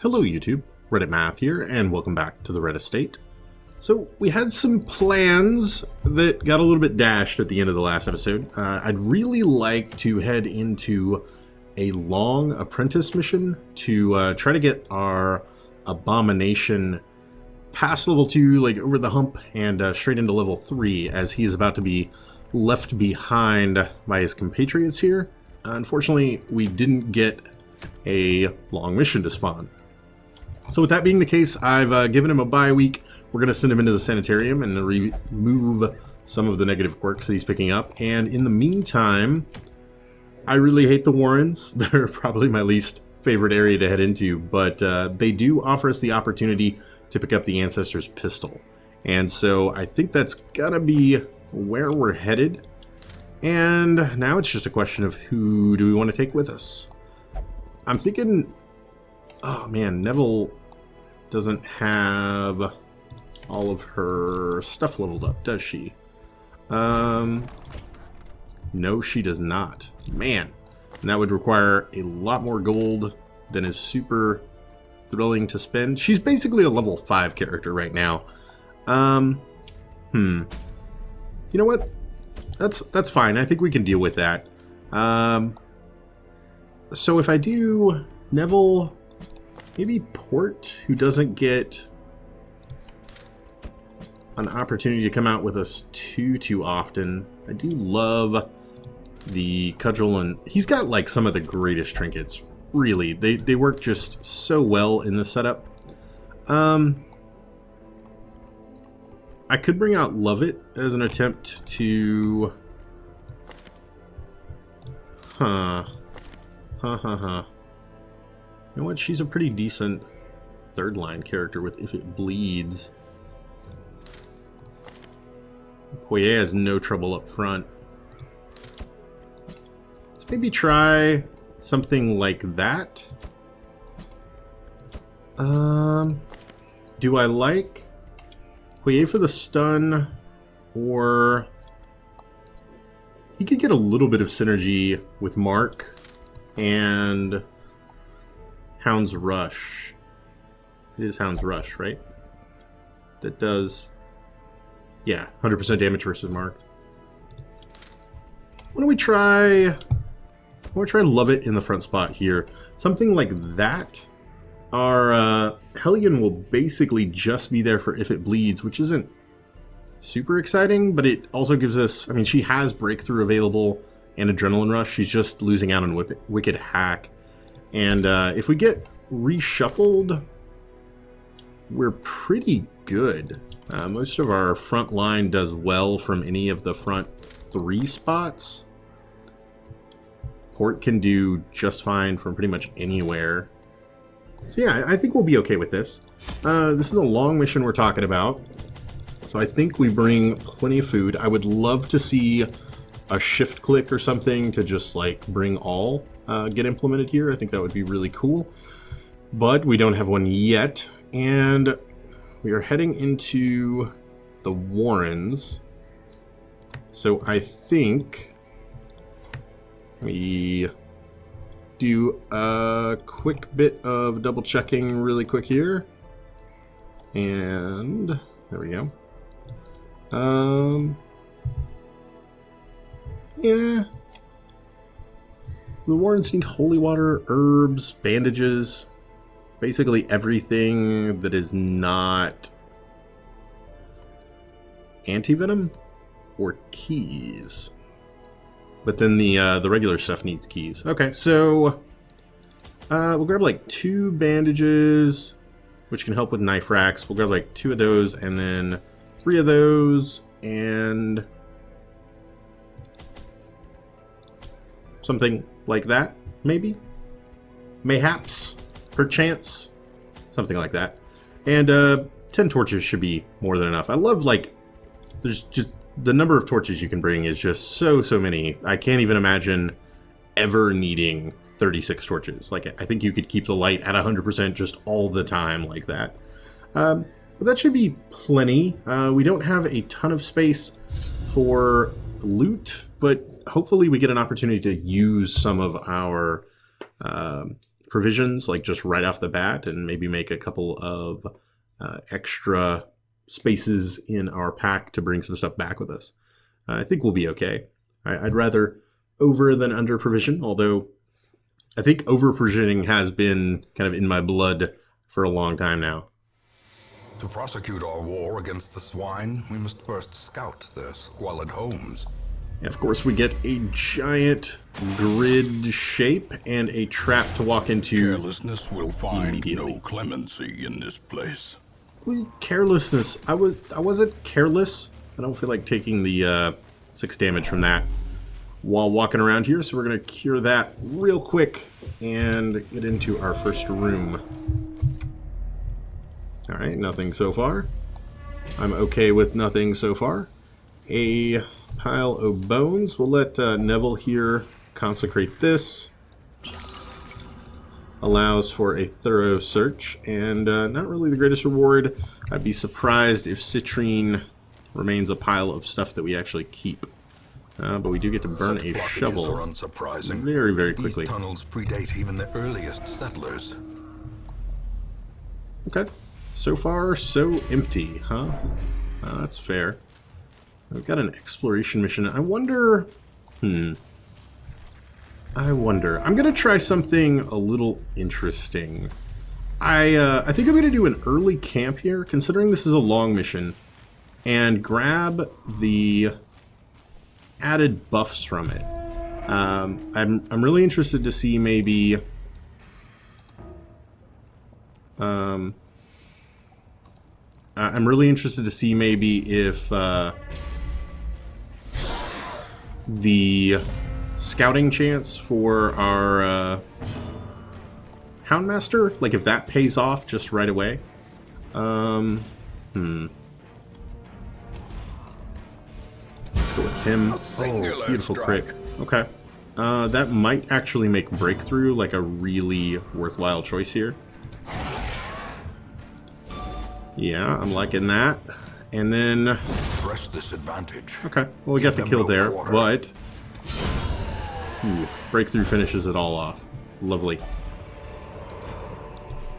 Hello YouTube, Reddit Math here, and welcome back to the Red Estate. So we had some plans that got a little bit dashed at the end of the last episode. I'd really like to head into a long apprentice mission to try to get our abomination past level 2, like over the hump, and straight into level 3 as he's about to be left behind by his compatriots here. Unfortunately, we didn't get a long mission to spawn. So with that being the case, I've given him a bye week. We're going to send him into the sanitarium and remove some of the negative quirks that he's picking up. And in the meantime, I really hate the Warrens. They're probably my least favorite area to head into, but they do offer us the opportunity to pick up the Ancestor's pistol. And so I think that's going to be where we're headed. And now it's just a question of who do we want to take with us. I'm thinking... Oh man, Neville doesn't have all of her stuff leveled up, does she? No, she does not. Man, and that would require a lot more gold than is super thrilling to spend. She's basically a level 5 character right now. You know what? That's fine. I think we can deal with that. So if I do Neville... Maybe Port, who doesn't get an opportunity to come out with us too often. I do love the cudgel, and he's got like some of the greatest trinkets. Really, they work just so well in the setup. I could bring out Love It as an attempt to... You know what? She's a pretty decent third line character with If It Bleeds. Poirier has no trouble up front. Let's maybe try something like that. Do I like Poirier for the stun, or he could get a little bit of synergy with Mark and Hound's Rush. It is Hound's Rush, right? That does, yeah, 100% damage versus Mark. Why don't we try Love It in the front spot here. Something like that. Our Hellion will basically just be there for If It Bleeds, which isn't super exciting, but it also gives us, I mean, she has Breakthrough available and Adrenaline Rush. She's just losing out on Wicked Hack. And if we get reshuffled, we're pretty good. Most of our front line does well from any of the front 3 spots. Port can do just fine from pretty much anywhere. So yeah, I think we'll be okay with this. This is a long mission we're talking about. So I think we bring plenty of food. I would love to see a shift click or something to just like bring all get implemented here. I think that would be really cool, but we don't have one yet, and we are heading into the Warrens. So I think we do a quick bit of double checking really quick here, and there we go. Yeah. The Warrens need holy water, herbs, bandages, basically everything that is not anti-venom or keys. But then the regular stuff needs keys. Okay, so we'll grab like 2 bandages, which can help with knife racks. We'll grab like 2 of those, and then 3 of those, and something like that, maybe, mayhaps, perchance, something like that. And 10 torches should be more than enough. I love, like, there's just the number of torches you can bring is just so many. I can't even imagine ever needing 36 torches. Like, I think you could keep the light at 100% just all the time like that. But that should be plenty. We don't have a ton of space for loot, but hopefully we get an opportunity to use some of our provisions, like just right off the bat, and maybe make a couple of extra spaces in our pack to bring some stuff back with us. I think we'll be okay. I'd rather over than under provision, although I think over provisioning has been kind of in my blood for a long time now. To prosecute our war against the swine, we must first scout their squalid homes. And of course, we get a giant grid shape and a trap to walk into. Carelessness will find no clemency in this place. Carelessness. I wasn't careless. I don't feel like taking the 6 damage from that while walking around here, so we're going to cure that real quick and get into our first room. Alright, nothing so far. I'm okay with nothing so far. A pile of bones. We'll let Neville here consecrate this. Allows for a thorough search, and not really the greatest reward. I'd be surprised if citrine remains a pile of stuff that we actually keep. But we do get to burn a shovel very, very quickly. These tunnels predate even the earliest settlers. Okay. So far, so empty, huh? That's fair. We've got an exploration mission. I wonder... I wonder. I'm going to try something a little interesting. I think I'm going to do an early camp here, considering this is a long mission, and grab the added buffs from it. I'm really interested to see maybe I'm really interested to see maybe if the scouting chance for our Houndmaster, like if that pays off just right away. Let's go with him. Oh, beautiful crit. Okay. That might actually make Breakthrough like a really worthwhile choice here. Yeah, I'm liking that. And then... Press this advantage. Okay, well we got the kill there, but... Ooh, Breakthrough finishes it all off. Lovely.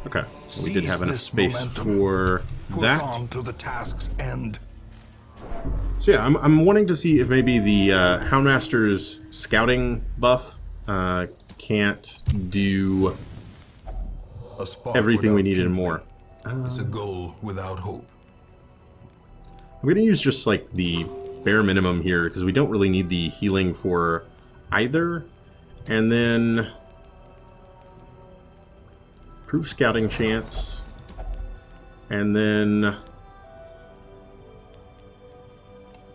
Okay, well, we did have enough space for that. On to the task's end. So yeah, I'm wanting to see if maybe the Houndmaster's scouting buff can't do everything we needed and more. It's a goal without hope. I'm going to use just like the bare minimum here because we don't really need the healing for either. And then proof scouting chance. And then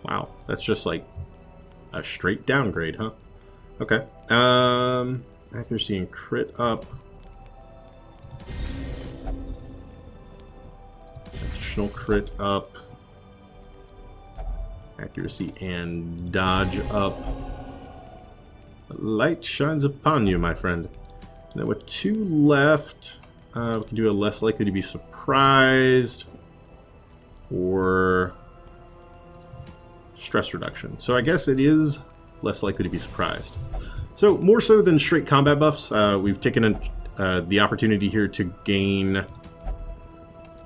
wow, that's just like a straight downgrade, huh? Okay. Accuracy and crit up. Additional crit up. Accuracy and dodge up. The light shines upon you, my friend. And then with 2 left, we can do a less likely to be surprised or stress reduction. So I guess it is less likely to be surprised. So more so than straight combat buffs, we've taken the opportunity here to gain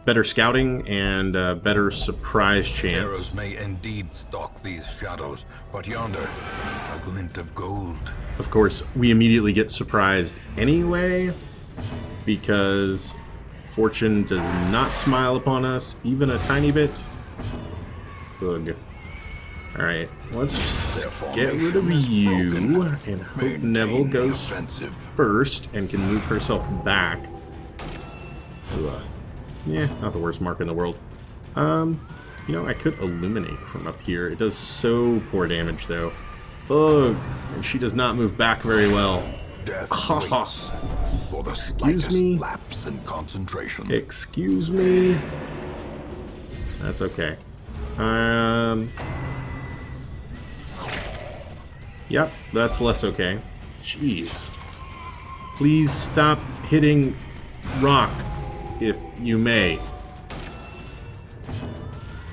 better scouting and better surprise chance. Terrors may indeed stalk these shadows, but yonder, a glint of gold. Of course, we immediately get surprised anyway, because fortune does not smile upon us even a tiny bit. Ugh. Alright, let's get rid of you and hope Neville goes first and can move herself back. Ugh. Yeah, not the worst mark in the world. You know, I could illuminate from up here. It does so poor damage, though. Ugh, and she does not move back very well. Death waits for the slightest lapse in concentration. Excuse me. That's okay. Yep, that's less okay. Jeez. Please stop hitting rock, if you may.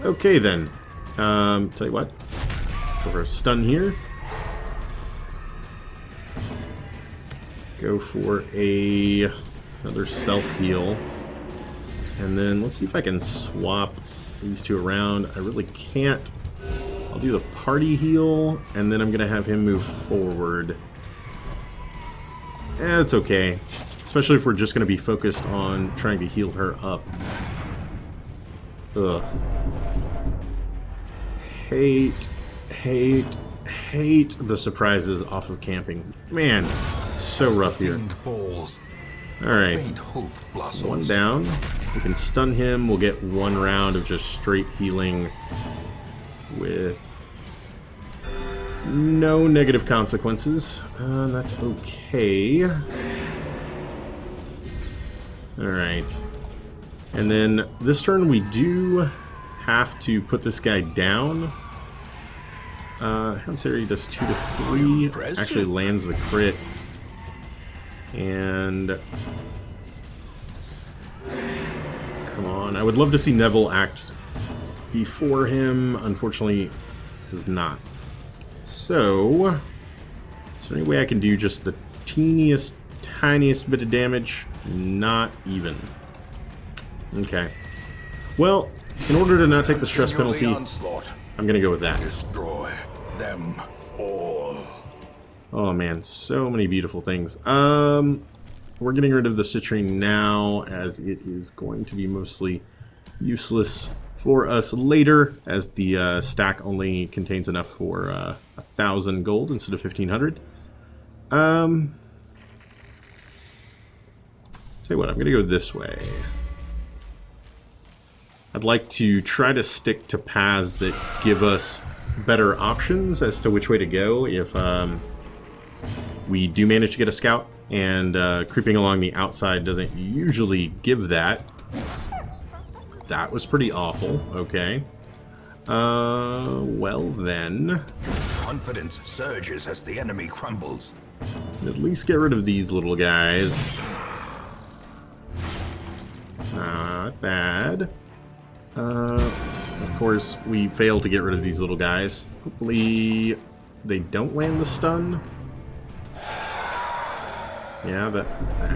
Okay then. Tell you what. Go for a stun here. Go for another self-heal. And then let's see if I can swap these two around. I really can't. I'll do the party heal, and then I'm going to have him move forward. It's okay. Especially if we're just going to be focused on trying to heal her up. Ugh. Hate the surprises off of camping. Man, so rough here. Alright. One down. We can stun him. We'll get one round of just straight healing with no negative consequences. That's okay. Alright. And then this turn we do have to put this guy down. Hound's Harry does 2 to 3. Actually lands the crit. And come on. I would love to see Neville act before him. Unfortunately, does not. So, is there any way I can do just the tiniest bit of damage? Not even. Okay. Well, in order to not take the stress penalty, I'm gonna go with that. Destroy them all. Oh man, so many beautiful things. We're getting rid of the citrine now, as it is going to be mostly useless for us later, as the stack only contains enough for 1,000 gold instead of 1,500. Tell you what, I'm gonna go this way. I'd like to try to stick to paths that give us better options as to which way to go if we do manage to get a scout, and creeping along the outside doesn't usually give that. That was pretty awful. Okay. Well then. Confidence surges as the enemy crumbles. At least get rid of these little guys. Not bad. Of course, we failed to get rid of these little guys. Hopefully they don't land the stun. Yeah, that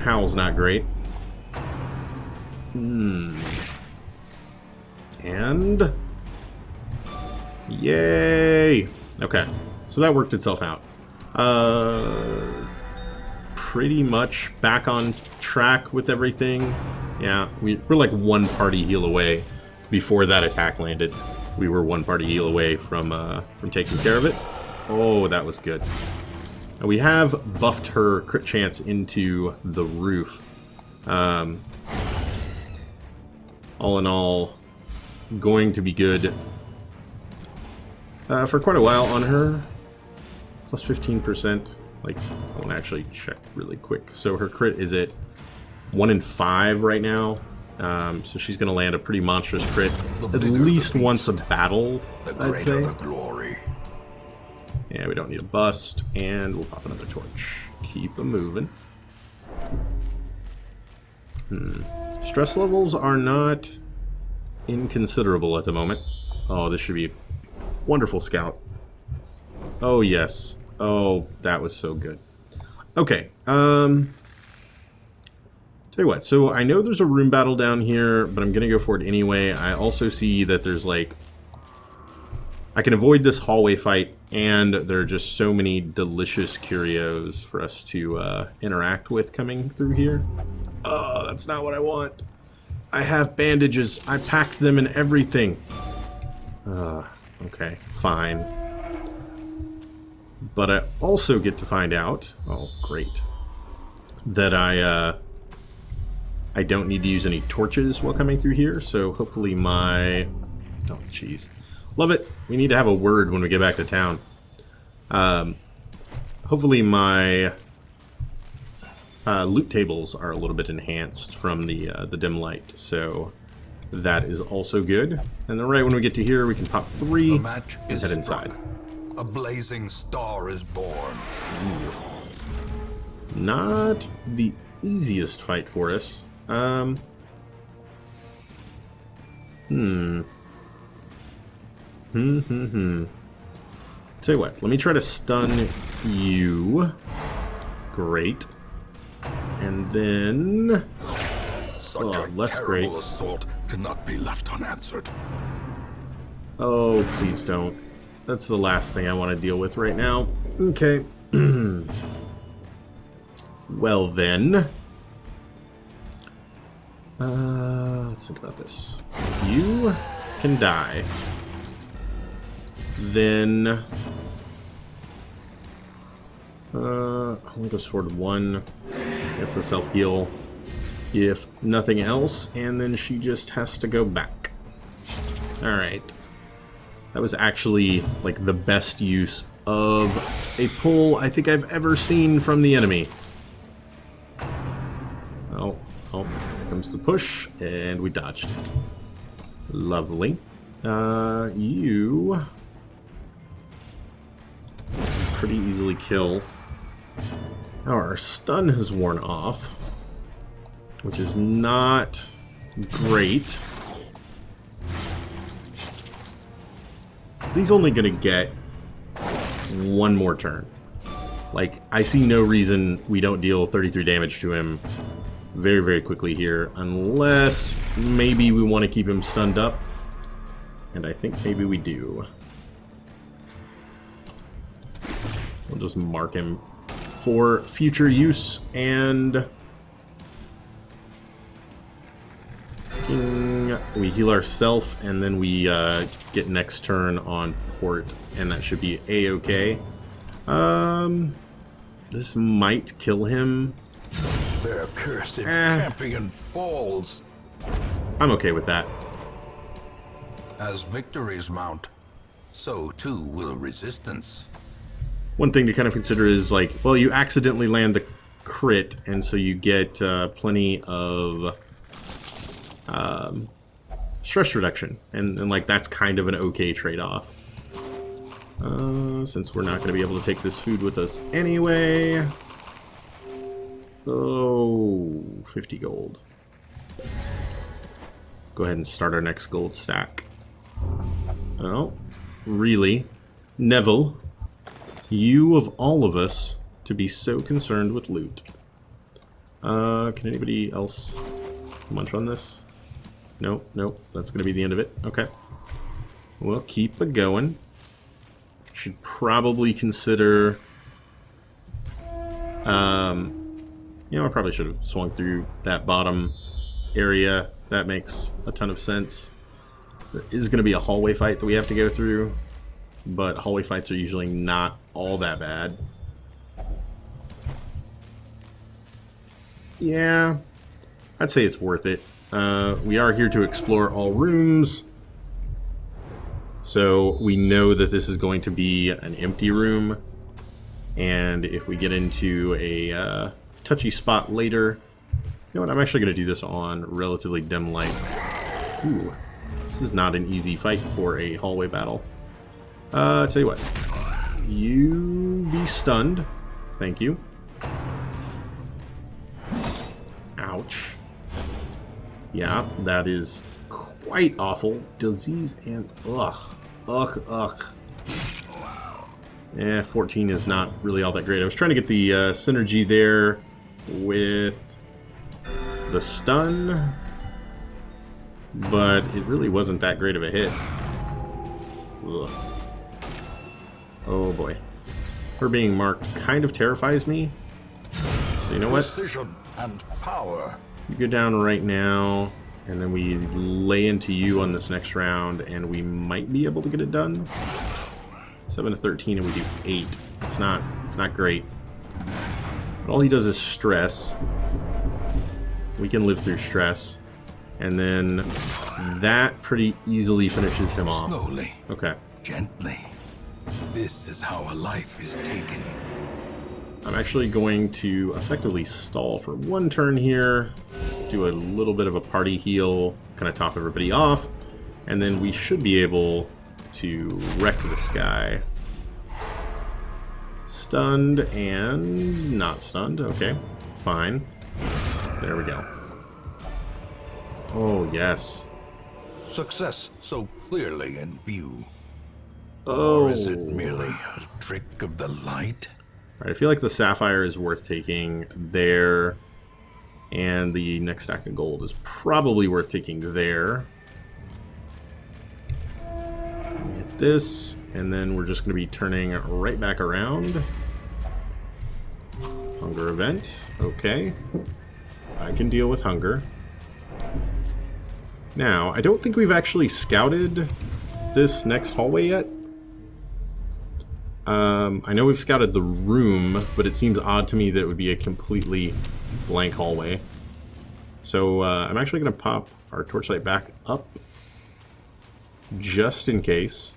howl's not great. And yay! Okay, so that worked itself out. Pretty much back on track with everything. Yeah, we're like one party heal away. Before that attack landed, we were one party heal away from taking care of it. Oh, that was good. And we have buffed her crit chance into the roof. All in all, going to be good for quite a while on her. Plus 15%. Like, I want to actually check really quick. So her crit is at 1 in 5 right now. So she's going to land a pretty monstrous crit at least once a battle, I'd say. Yeah, we don't need a bust, and we'll pop another torch. Keep them moving. Stress levels are not inconsiderable at the moment. Oh, this should be a wonderful scout. Oh, yes. Oh, that was so good. Okay, tell you what, so I know there's a room battle down here, but I'm gonna go for it anyway. I also see that there's like... I can avoid this hallway fight, and there are just so many delicious curios for us to interact with coming through here. Oh, that's not what I want. I have bandages. I packed them and everything. Okay, fine. But I also get to find out... Oh, great. That I don't need to use any torches while coming through here, so hopefully my... Oh, jeez. Love it. We need to have a word when we get back to town. Hopefully my loot tables are a little bit enhanced from the dim light, so that is also good. And then right when we get to here, we can pop 3 and head inside. A blazing star is born. Ooh. Not the easiest fight for us. Tell you what, let me try to stun you. Great. And then... Such a less terrible great. assault cannot be left unanswered. Oh, please don't. That's the last thing I want to deal with right now. Okay. Well then. Let's think about this. You can die. Then... only goes forward 1. I guess the self-heal. If nothing else. And then she just has to go back. Alright. That was actually, like, the best use of a pull I think I've ever seen from the enemy. Oh, here comes the push, and we dodged it. Lovely. You... pretty easily kill. Now our stun has worn off, which is not great. He's only gonna get one more turn. Like, I see no reason we don't deal 33 damage to him very, very quickly here, unless maybe we want to keep him stunned up. And I think maybe we do. We'll just mark him for future use, and we heal ourselves, and then we get next turn on port, and that should be a-okay. This might kill him. Their cursed champion falls. I'm okay with that. As victories mount, so too will resistance. One thing to kind of consider is, like, well, you accidentally land the crit, and so you get plenty of stress reduction, and like, that's kind of an okay trade-off. Since we're not going to be able to take this food with us anyway. Oh, 50 gold. Go ahead and start our next gold stack. Oh, really? Neville, you of all of us to be so concerned with loot. Can anybody else munch on this? Nope, nope, that's going to be the end of it. Okay. We'll keep it going. Should probably consider... you know, I probably should have swung through that bottom area. That makes a ton of sense. There is going to be a hallway fight that we have to go through, but hallway fights are usually not all that bad. Yeah, I'd say it's worth it. We are here to explore all rooms, so we know that this is going to be an empty room, and if we get into a touchy spot later, you know what, I'm actually going to do this on relatively dim light. Ooh, this is not an easy fight for a hallway battle. Tell you what, you be stunned. Thank you. Ouch. Yeah, that is quite awful. Disease and ugh. Ugh. Yeah, 14 is not really all that great. I was trying to get the synergy there with the stun, but it really wasn't that great of a hit. Ugh. Oh boy. Her being marked kind of terrifies me. So you know what? Precision and power. You go down right now, and then we lay into you on this next round, and we might be able to get it done. 7 to 13, and we do 8. It's not great. But all he does is stress. We can live through stress, and then that pretty easily finishes him off. Slowly. Okay. Gently. This is how a life is taken. I'm actually going to effectively stall for one turn here, do a little bit of a party heal, kind of top everybody off, and then we should be able to wreck this guy. Stunned and not stunned. Okay, fine. There we go. Oh, yes. Success so clearly in view. Oh. Or is it merely a trick of the light? Alright, I feel like the Sapphire is worth taking there. And the next stack of gold is probably worth taking there. Hit this, and then we're just going to be turning right back around. Hunger event. Okay. I can deal with hunger. Now, I don't think we've actually scouted this next hallway yet. I know we've scouted the room, but it seems odd to me that it would be a completely blank hallway. So I'm actually going to pop our torchlight back up just in case.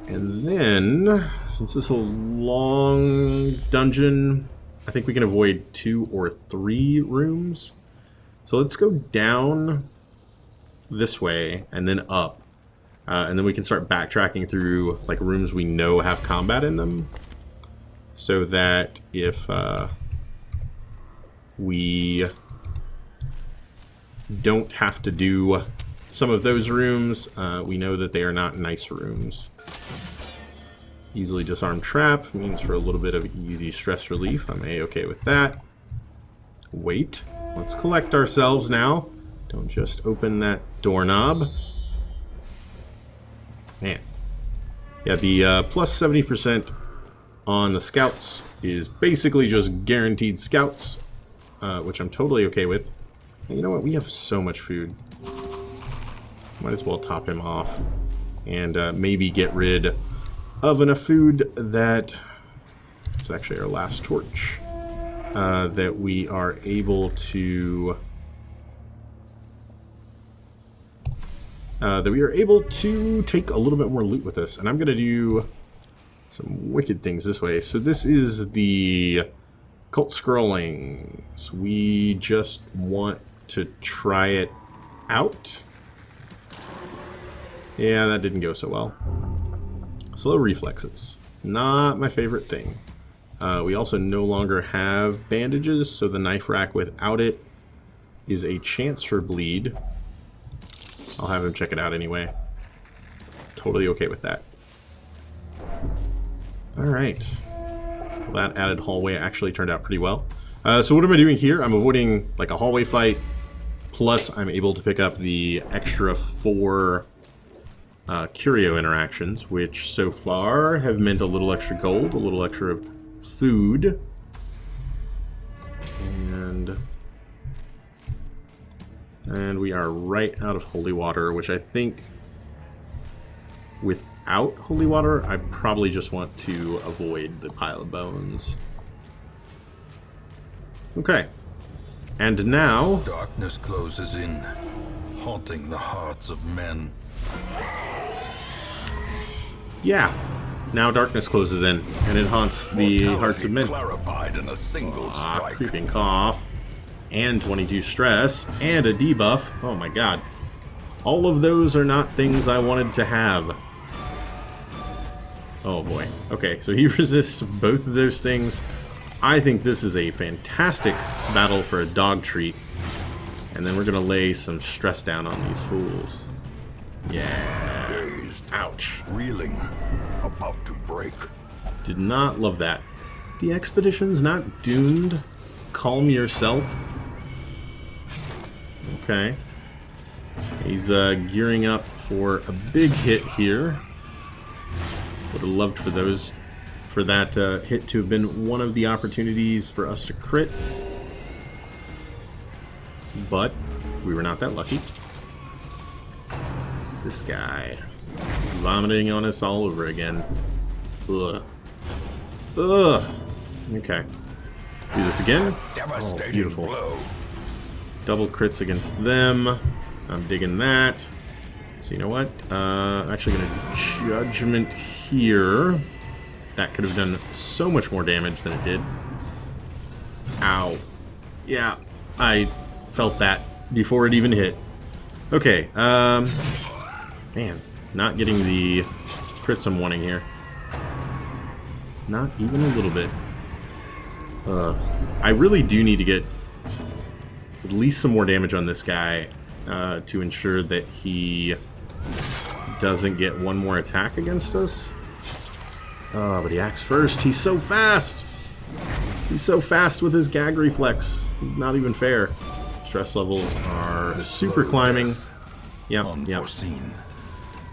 And then, since this is a long dungeon, I think we can avoid 2 or 3 rooms. So let's go down this way and then up. And then we can start backtracking through like rooms we know have combat in them. So that if we don't have to do some of those rooms, we know that they are not nice rooms. Easily disarmed trap means for a little bit of easy stress relief. I'm A-okay with that. Wait. Let's collect ourselves now. Don't just open that doorknob. Man. Yeah, the plus 70% on the scouts is basically just guaranteed scouts, which I'm totally okay with. And you know what? We have so much food. Might as well top him off. And maybe get rid of enough food that... It's actually our last torch. That we are able to... take a little bit more loot with us. And I'm going to do some wicked things this way. So this is the cult scrolling. So we just want to try it out. Yeah, that didn't go so well. Slow reflexes. Not my favorite thing. We also no longer have bandages, so the knife rack without it is a chance for bleed. I'll have him check it out anyway. Totally okay with that. Alright. Well, that added hallway actually turned out pretty well. So what am I doing here? I'm avoiding like a hallway fight, plus I'm able to pick up the extra 4 curio interactions, which so far have meant a little extra gold, a little extra food, and we are right out of holy water, which I think without holy water I probably just want to avoid the pile of bones. Okay, and now Darkness closes in, haunting the hearts of men. yeah, now darkness closes in, and it haunts the hearts of men. Clarified in a single strike. Creeping cough, and 22 stress, and a debuff. Oh my god. All of those are not things I wanted to have. Oh boy. Okay, so he resists both of those things. I think this is a fantastic battle for a dog treat. And then we're going to lay some stress down on these fools. Yeah. Dazed. Ouch. Reeling. About to break. Did not love that. The expedition's not doomed. Calm yourself. Okay. He's gearing up for a big hit here. Would have loved for that hit to have been one of the opportunities for us to crit. But we were not that lucky. This guy. Vomiting on us all over again. Ugh. Ugh. Okay. Do this again. Oh, beautiful. Blow. Double crits against them. I'm digging that. So you know what? I'm actually going to judgment here. That could have done so much more damage than it did. Ow. Yeah, I felt that before it even hit. Okay, man, not getting the crits I'm wanting here. Not even a little bit. I really do need to get at least some more damage on this guy to ensure that he doesn't get one more attack against us. But he acts first. He's so fast! He's so fast with his gag reflex. It's not even fair. Stress levels are super climbing. Yep, yep. Unforeseen.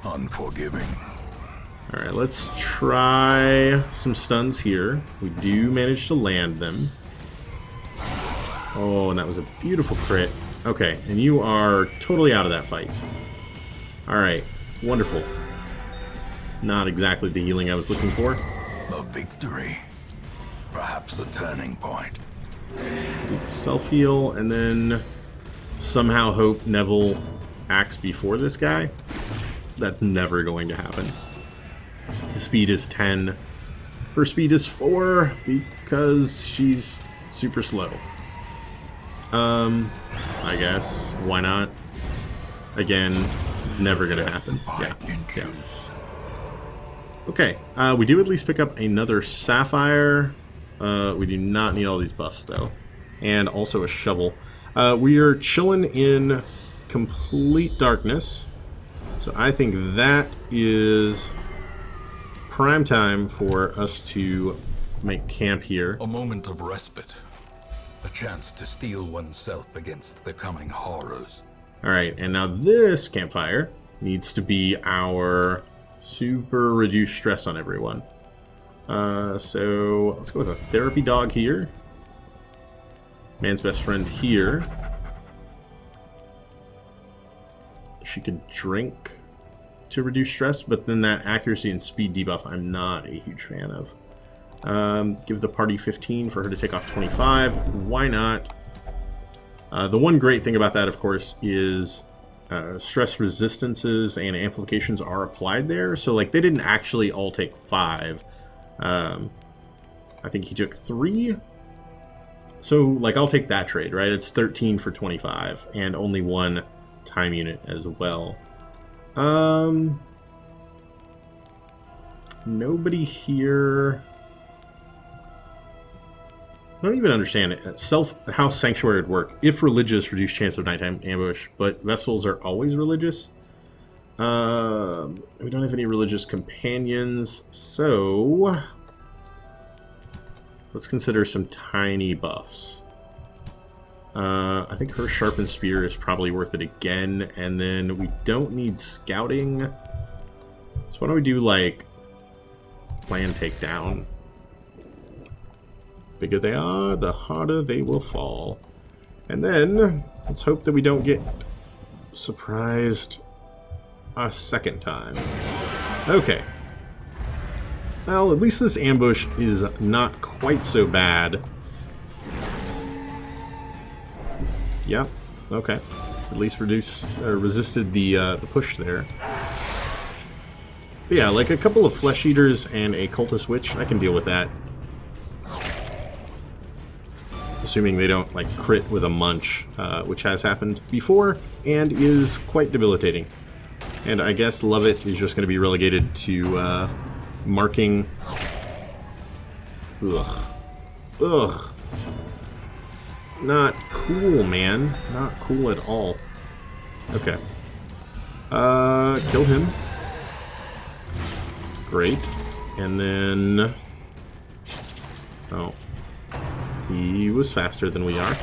Unforgiving. Alright, let's try some stuns here. We do manage to land them. Oh, and that was a beautiful crit. Okay, and you are totally out of that fight. Alright, wonderful. Not exactly the healing I was looking for. A victory. Perhaps the turning point. Self-heal, and then somehow hope Neville acts before this guy. That's never going to happen. His speed is 10. Her speed is 4 because she's super slow. I guess. Why not? Again, never gonna happen. Yeah. Yeah. Okay, we do at least pick up another sapphire. We do not need all these busts, though. And also a shovel. We are chilling in complete darkness. So I think that is prime time for us to make camp here. A moment of respite. A chance to steel oneself against the coming horrors. Alright, and now this campfire needs to be our super reduced stress on everyone. So let's go with a therapy dog here. Man's best friend here. She could drink to reduce stress, but then that accuracy and speed debuff I'm not a huge fan of. Give the party 15 for her to take off 25. Why not? The one great thing about that, of course, is stress resistances and amplifications are applied there. So, like, they didn't actually all take 5. I think he took 3. So, like, I'll take that trade, right? It's 13 for 25, and only 1 time unit as well. Nobody here. I don't even understand it. How Sanctuary would work. If religious, reduced chance of nighttime ambush, but vessels are always religious. We don't have any religious companions, so let's consider some tiny buffs. I think her sharpened spear is probably worth it again, and then we don't need scouting. So why don't we do like plan takedown? The bigger they are, the harder they will fall. And then let's hope that we don't get surprised a second time. Okay. Well, at least this ambush is not quite so bad. Yeah, okay. At least resisted the push there. But yeah, like a couple of flesh eaters and a cultist witch, I can deal with that. Assuming they don't like crit with a munch, which has happened before and is quite debilitating. And I guess Lovett is just going to be relegated to marking. Ugh. Ugh. Not cool, man. Not cool at all. Okay. Kill him. Great. And then... oh. He was faster than we are.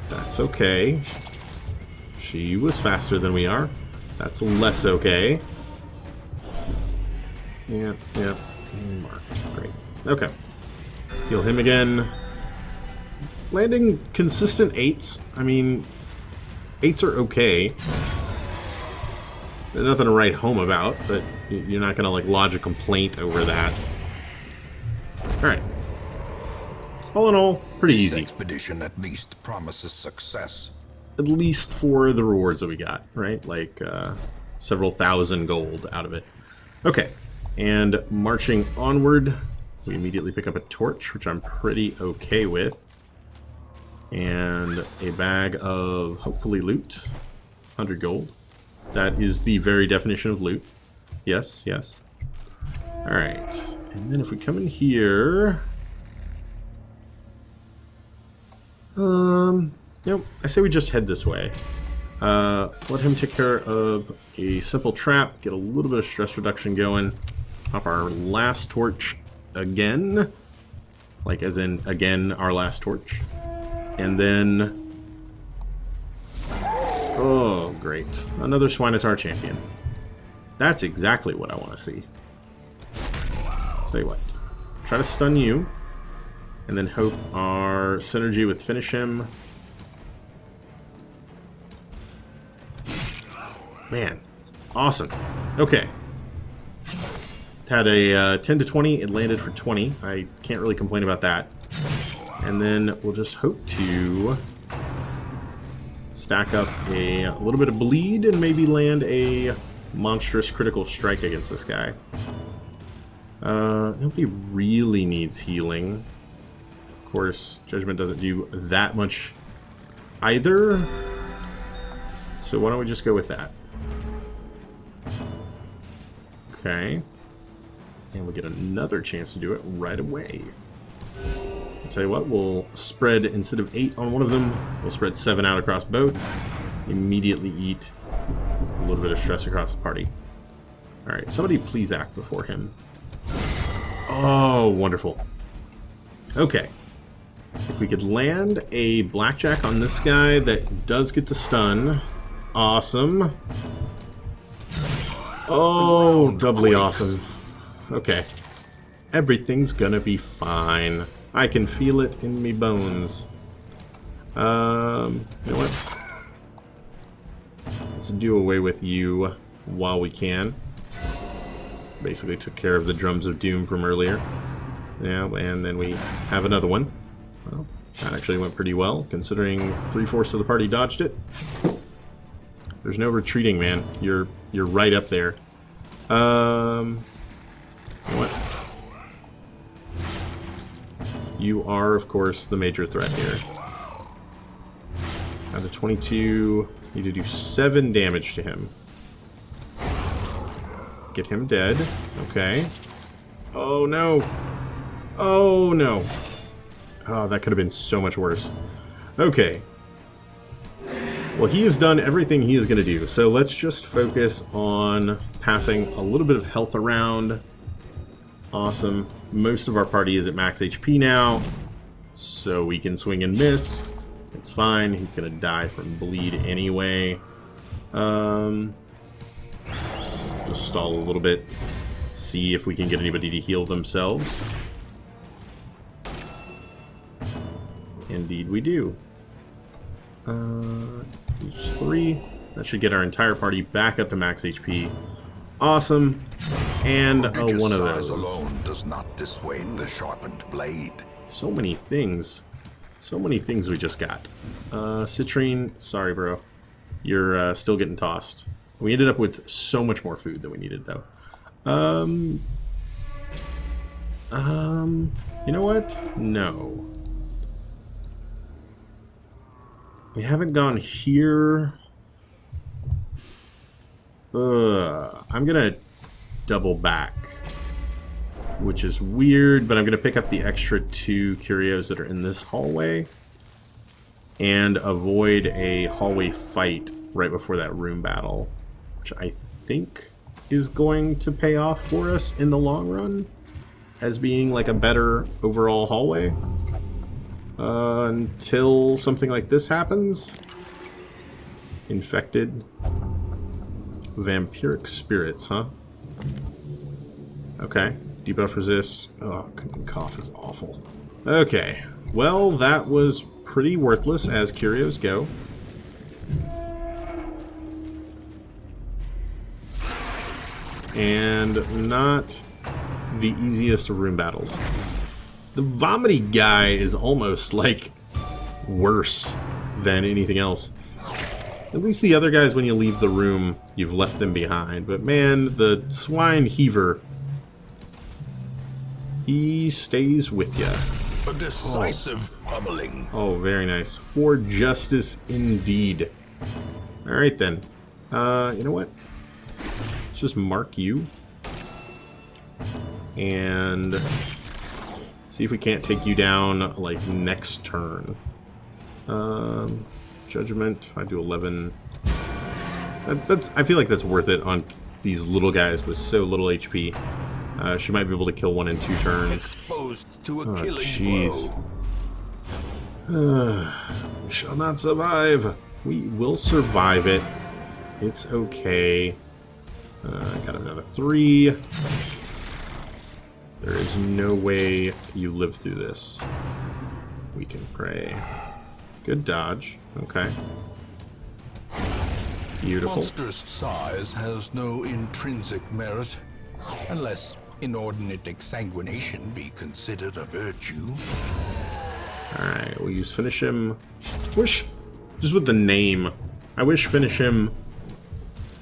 That's okay. She was faster than we are. That's less okay. Yeah, yeah. Marked. Great. Okay. Heal him again. Landing consistent 8s. I mean, 8s are okay. There's nothing to write home about, but you're not gonna like lodge a complaint over that. Alright. All in all, pretty This easy. expedition at least promises success. At least for the rewards that we got, right? Like several thousand gold out of it. Okay, and marching onward, we immediately pick up a torch, which I'm pretty okay with. And a bag of, hopefully, loot. 100 gold. That is the very definition of loot. Yes, yes. Alright, and then if we come in here... Yep, I say we just head this way. Let him take care of a simple trap, get a little bit of stress reduction going. Pop our last torch again. Like as in, again, our last torch. And then... Oh, great. Another Swinotar champion. That's exactly what I want to see. Tell you what. Try to stun you. And then hope our synergy with finish him. Man. Awesome. Okay. Had a 10 to 20. It landed for 20. I can't really complain about that. And then we'll just hope to stack up a little bit of bleed and maybe land a monstrous critical strike against this guy. Nobody really needs healing. Of course, Judgment doesn't do that much either. So why don't we just go with that? Okay. And we get another chance to do it right away. I'll tell you what, we'll spread, instead of 8 on one of them, we'll spread 7 out across both. Immediately eat a little bit of stress across the party. Alright, somebody please act before him. Oh, wonderful. Okay. If we could land a blackjack on this guy that does get the stun. Awesome. Oh, doubly awesome. Okay. Everything's gonna be fine. I can feel it in me bones. You know what? Let's do away with you while we can. Basically took care of the drums of doom from earlier. Yeah, and then we have another one. Well, that actually went pretty well, considering 3/4 of the party dodged it. There's no retreating, man. You're right up there. What? You are, of course, the major threat here. Out of 22, need to do 7 damage to him. Get him dead. Okay. Oh no. Oh no. Oh, that could have been so much worse. Okay. Well, he has done everything he is going to do, so let's just focus on passing a little bit of health around. Awesome. Most of our party is at max HP now, so we can swing and miss. It's fine. He's going to die from bleed anyway. Just stall a little bit. See if we can get anybody to heal themselves. Indeed we do. Each 3. That should get our entire party back up to max HP. Awesome. And one of those. Alone does not dissuade the sharpened blade. So many things. So many things we just got. Citrine, sorry bro. You're still getting tossed. We ended up with so much more food than we needed though. You know what? No. We haven't gone here. I'm gonna double back, which is weird, but I'm gonna pick up the extra 2 curios that are in this hallway and avoid a hallway fight right before that room battle, which I think is going to pay off for us in the long run as being like a better overall hallway. Until something like this happens. Infected. Vampiric spirits, huh? Okay. Debuff resist. Oh, cough is awful. Okay. Well, that was pretty worthless as curios go. And not the easiest of room battles. The vomity guy is almost, like, worse than anything else. At least the other guys, when you leave the room, you've left them behind. But man, the swine heaver, he stays with ya. A decisive pummeling. Oh, very nice. For justice indeed. Alright then. You know what? Let's just mark you. And see if we can't take you down, like, next turn. Judgment, I do 11. I feel like that's worth it on these little guys with so little HP. She might be able to kill 1 in 2 turns. Exposed to a killing jeez. blow. We shall not survive. We will survive it. It's okay. Got another 3. There is no way you live through this. We can pray. Good dodge. Okay. Beautiful. Monstrous size has no intrinsic merit, unless inordinate exsanguination be considered a virtue. Alright, we'll use Finish Him. Wish, just with the name, I wish Finish Him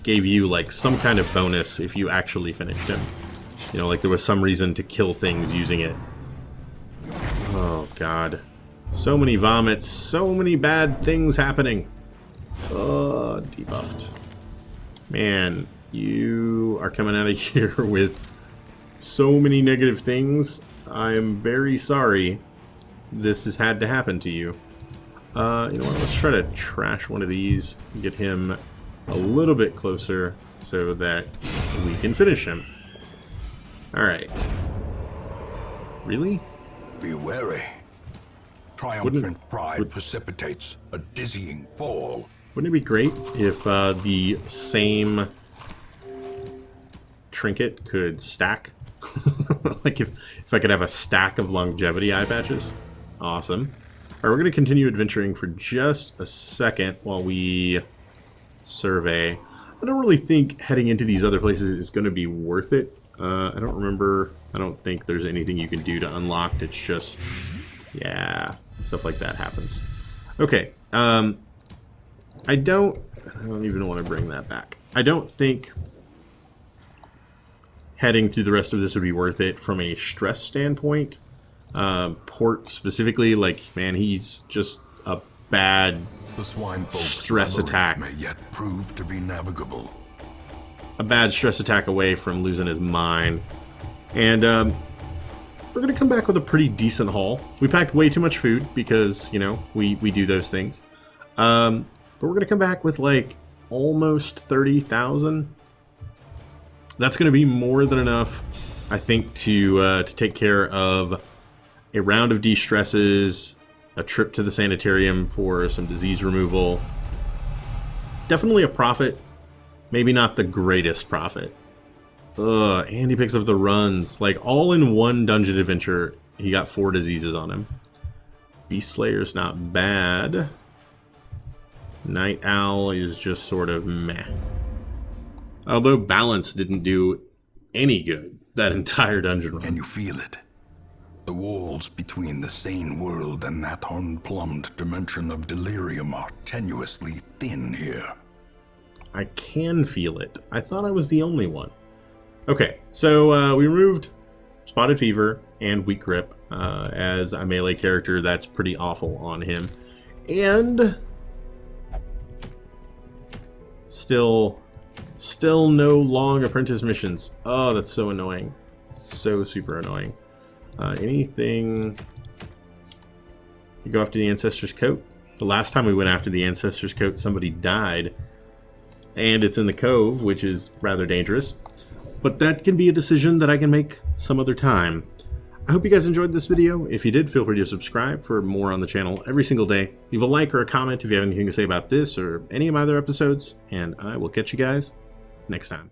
gave you, like, some kind of bonus if you actually finished him. You know, like there was some reason to kill things using it. Oh, God. So many vomits, so many bad things happening. Debuffed. Man, you are coming out of here with so many negative things. I'm very sorry this has had to happen to you. You know what, let's try to trash one of these and get him a little bit closer so that we can finish him. Alright. Really? Be wary. Triumphant pride precipitates a dizzying fall. Wouldn't it be great if the same trinket could stack? Like if I could have a stack of longevity eye patches? Awesome. Alright, we're going to continue adventuring for just a second while we survey. I don't really think heading into these other places is going to be worth it. I don't think there's anything you can do to unlock. It's just, yeah, stuff like that happens. Okay, I don't even want to bring that back. I don't think heading through the rest of this would be worth it from a stress standpoint. Port specifically, like, man, he's just a bad stress attack. May yet prove to be navigable. A bad stress attack away from losing his mind. And we're going to come back with a pretty decent haul. We packed way too much food because, you know, we do those things. But we're going to come back with, like, almost 30,000. That's going to be more than enough, I think, to take care of a round of de-stresses, a trip to the sanitarium for some disease removal. Definitely a profit. Maybe not the greatest profit. And he picks up the runs. Like, all in one dungeon adventure, he got 4 diseases on him. Beast Slayer's not bad. Night Owl is just sort of meh. Although Balance didn't do any good that entire dungeon run. Can you feel it? The walls between the sane world and that unplumbed dimension of delirium are tenuously thin here. I can feel it. I thought I was the only one. Okay, so we removed Spotted Fever and Weak Grip. As a melee character, that's pretty awful on him. And still no long apprentice missions. Oh, that's so annoying. So super annoying. Anything... You go after the Ancestor's Coat? The last time we went after the Ancestor's Coat, somebody died. And it's in the Cove, which is rather dangerous. But that can be a decision that I can make some other time. I hope you guys enjoyed this video. If you did, feel free to subscribe for more on the channel every single day. Leave a like or a comment if you have anything to say about this or any of my other episodes. And I will catch you guys next time.